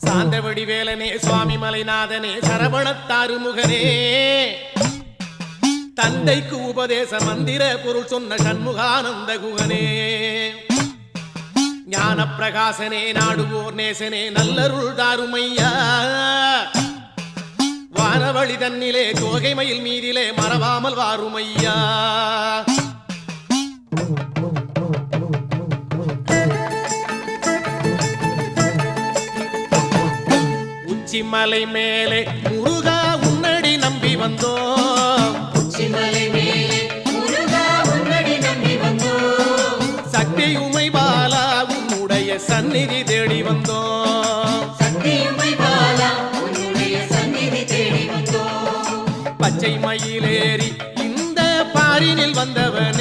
சாந்தவடி வேலனே சுவாமி மலைநாதனே சரவணத்தாறு முகனே தந்தைக்கு உபதேச மந்திர பொருள் சொன்ன சண்முகானந்த குகனே ஞான பிரகாசனே நாடுவோர் நேசனே நல்லருள் தாருமையா வானவழி தன்னிலே தோகை மயில் மீதிலே மறவாமல் வாருமையா உச்சிமலை மேலே முருகா உன்னடி நம்பி வந்தோம் உச்சிமலை மேலே முருகா உன்னடி நம்பி வந்தோம் சக்தியுமை பாலா உன்னுடைய சந்நிதி தேடி வந்தோம் சக்தியுமை பாலா உன்னுடைய சந்நிதி தேடி வந்தோம் பச்சை மயிலேறி இந்த பாரினில் வந்தவன்